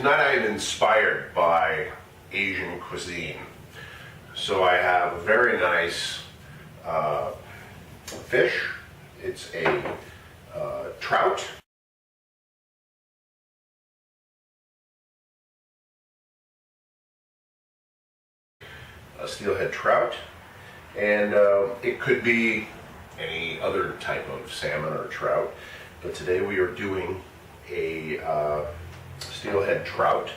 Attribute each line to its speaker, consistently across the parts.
Speaker 1: Tonight I am inspired by Asian cuisine. So I have a very nice fish. It's a trout. A steelhead trout. And it could be any other type of salmon or trout. But today we are doing a steelhead trout.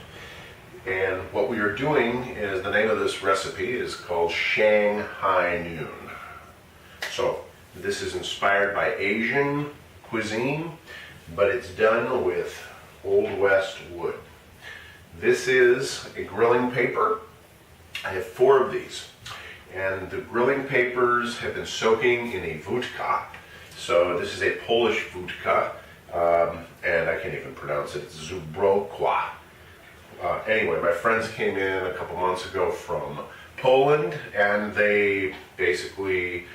Speaker 1: And what we are doing is, the name of this recipe is called Shanghai Noon. So this is inspired by Asian cuisine, but it's done with Old West wood. This is a grilling paper. I have 4 of these. And the grilling papers have been soaking in a wódka. So this is a Polish wódka, and I can't even pronounce it. It's BarbeQue. Anyway, my friends came in a couple months ago from Poland, and they basically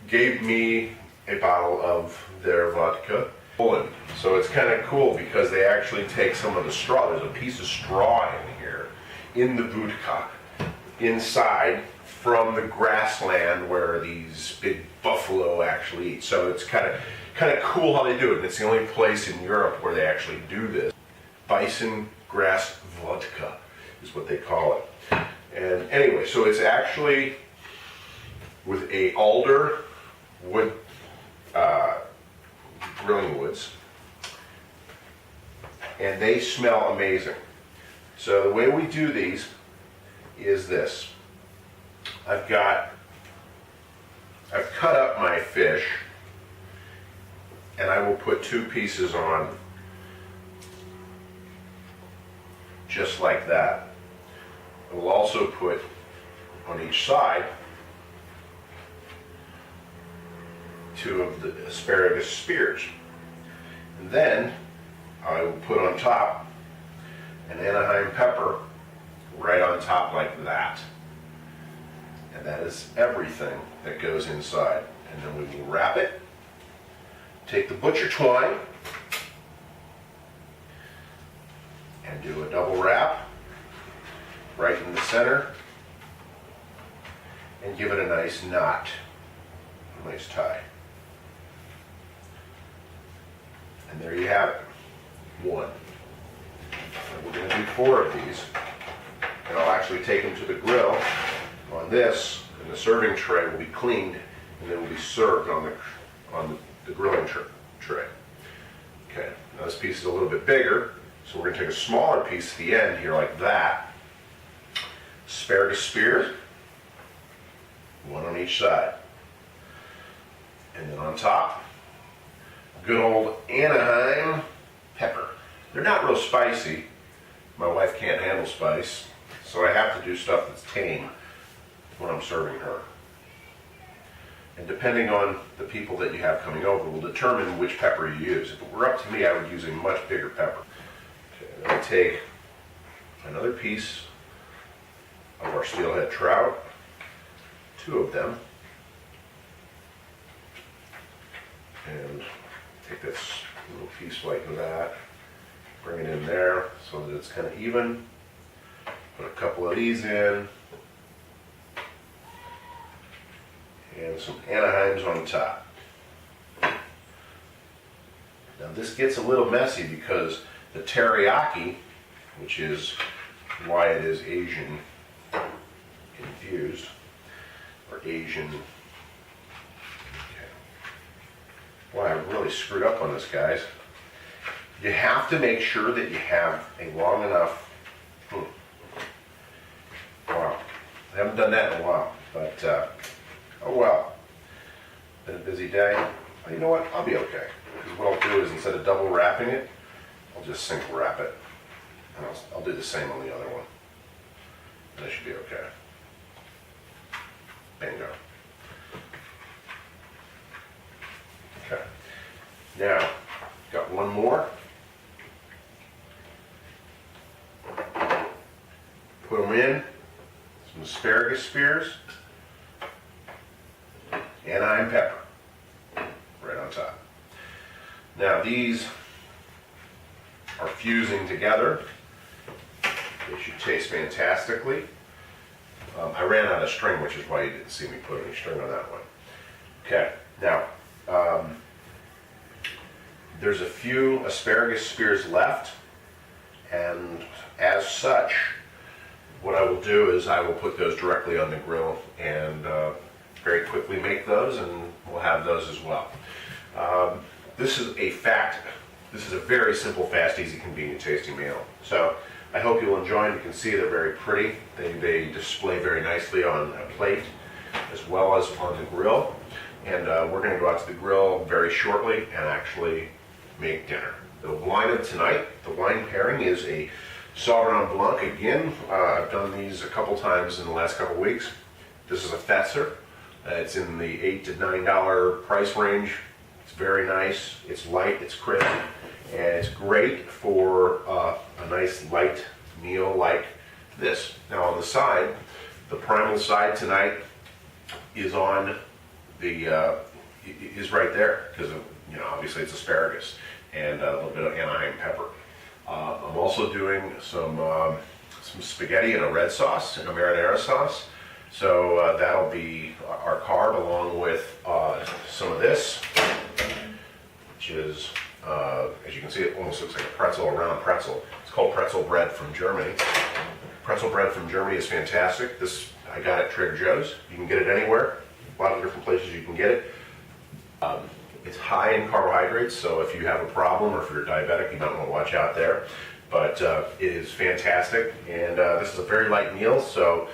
Speaker 1: gave me a bottle of their vodka. Poland. So it's kind of cool because they actually take some of the straw. There's a piece of straw in here, in the vodka, inside from the grassland where these big buffalo actually eat. So it's kind of cool how they do it. And it's the only place in Europe where they actually do this. Bison grass vodka is what they call it. And anyway, so it's actually with a alder wood, grilling woods, and they smell amazing. So the way we do these is this. I've cut up my fish, and I will put 2 pieces on just like that. I will also put on each side 2 of the asparagus spears. And then I will put on top an Anaheim pepper right on top like that. And that is everything that goes inside. And then we will wrap it, take the butcher twine, and do a double wrap right in the center, and give it a nice knot, a nice tie. And there you have it, 1. And we're going to do 4 of these, and I'll actually take them to the grill on this, and the serving tray will be cleaned, and then will be served on the grilling tray. Okay, now this piece is a little bit bigger, so we're going to take a smaller piece at the end here like that. Asparagus spears, 1 on each side. And then on top, good old Anaheim pepper. They're not real spicy. My wife can't handle spice, so I have to do stuff that's tame when I'm serving her. And depending on the people that you have coming over will determine which pepper you use. If it were up to me, I would use a much bigger pepper. Okay, then I take another piece of our steelhead trout, 2 of them, and take this little piece like that, bring it in there so that it's kind of even, put a couple of these in, and some Anaheims on top. Now this gets a little messy because the teriyaki, which is why it is Asian infused, or Asian, okay. Well, I really screwed up on this, guys. You have to make sure that you have a long enough, wow, I haven't done that in a while, but oh well, been a busy day. Well, you know what, I'll be okay. Because what I'll do is, instead of double wrapping it, I'll just sink wrap it. And I'll do the same on the other one. And it should be okay. Bingo. Okay. Now, got 1 more. Put them in. Some asparagus spears. Anaheim pepper. Right on top. Now these are fusing together. They should taste fantastically. I ran out of string, which is why you didn't see me put any string on that one. Okay, now, there's a few asparagus spears left, and as such, what I will do is I will put those directly on the grill and very quickly make those, and we'll have those as well. This is a very simple, fast, easy, convenient tasting meal. So I hope you'll enjoy them. You can see they're very pretty. They display very nicely on a plate as well as on the grill. And we're going to go out to the grill very shortly and actually make dinner. The wine of tonight, the wine pairing is a Sauvignon Blanc. Again, I've done these a couple times in the last couple weeks. This is a Fetzer. It's in the $8 to $9 price range. It's very nice. It's light, it's crisp, and it's great for a nice light meal like this. Now on the side, the primal side tonight is on the is right there because obviously it's asparagus and a little bit of Anaheim pepper. I'm also doing some spaghetti in a red sauce, in a marinara sauce. So that'll be our carb along with some of this, which is, as you can see, it almost looks like a pretzel, a round pretzel. It's called pretzel bread from Germany. Pretzel bread from Germany is fantastic. This I got at Trader Joe's. You can get it anywhere. A lot of different places you can get it. It's high in carbohydrates, so if you have a problem or if you're diabetic, you might want to watch out there. But it is fantastic, and this is a very light meal, so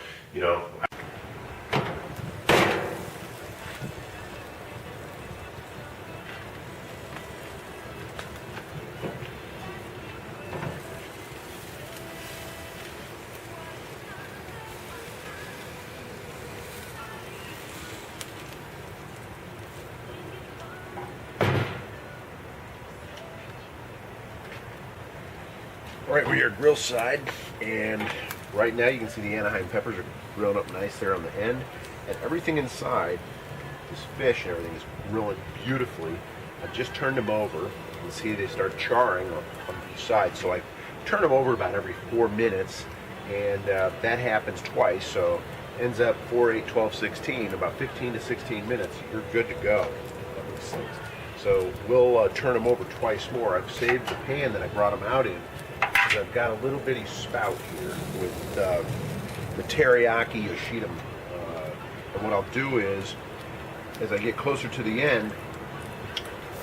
Speaker 1: Alright, we're at grill side, and right now you can see the Anaheim peppers are grilling up nice there on the end, and everything inside, this fish and everything, is grilling beautifully. I just turned them over. You can see they start charring on each side, so I turn them over about every 4 minutes, and that happens twice, so ends up 4, 8, 12, 16, about 15 to 16 minutes, you're good to go. So we'll turn them over twice more. I've saved the pan that I brought them out in. I've got a little bitty spout here with the teriyaki Yoshida. And what I'll do is, as I get closer to the end,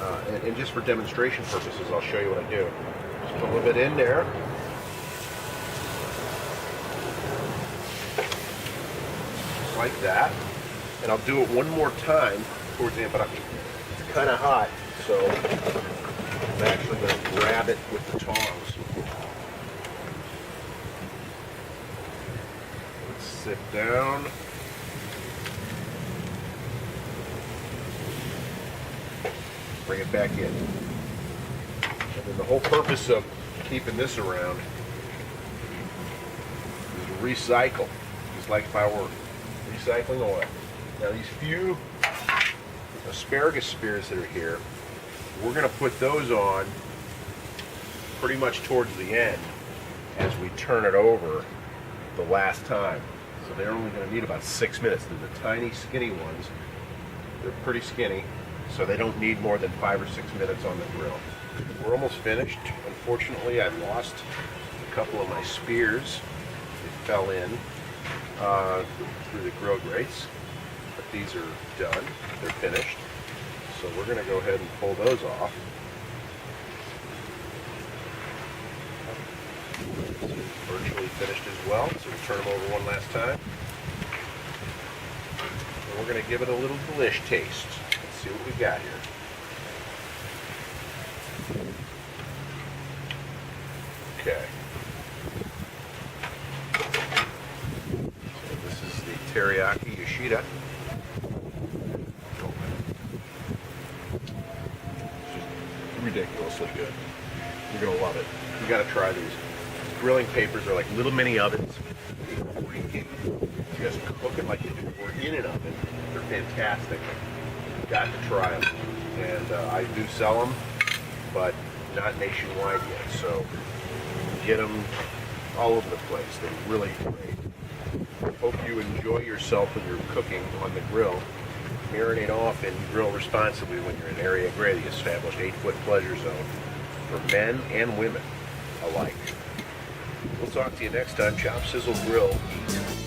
Speaker 1: and just for demonstration purposes, I'll show you what I do. Just put a little bit in there. Just like that. And I'll do it one more time towards the end, but it's kind of hot, so I'm actually going to grab it with the tongs. Sit down. Bring it back in. And then the whole purpose of keeping this around is to recycle. Just like if I were recycling oil. Now these few asparagus spears that are here, we're going to put those on pretty much towards the end as we turn it over the last time. So they're only going to need about 6 minutes. They're the tiny, skinny ones. They're pretty skinny, so they don't need more than 5 or 6 minutes on the grill. We're almost finished. Unfortunately, I lost a couple of my spears. They fell in through the grill grates, but these are done. They're finished. So we're going to go ahead and pull those off. Virtually finished as well, so we'll turn them over one last time. And we're going to give it a little delish taste. Let's see what we got here. Okay. So this is the teriyaki Yoshida. It's ridiculously good. You're going to love it. You got to try these. Grilling papers are like little mini ovens. Just cook it like you were in an oven. They're fantastic. You've got to try them. And I do sell them, but not nationwide yet, so get them all over the place. They're really great. Hope you enjoy yourself when you're cooking on the grill. Marinate off and grill responsibly when you're in Area Grey, the established 8-foot pleasure zone for men and women alike. We'll talk to you next time. Chop, sizzle, grill, eat.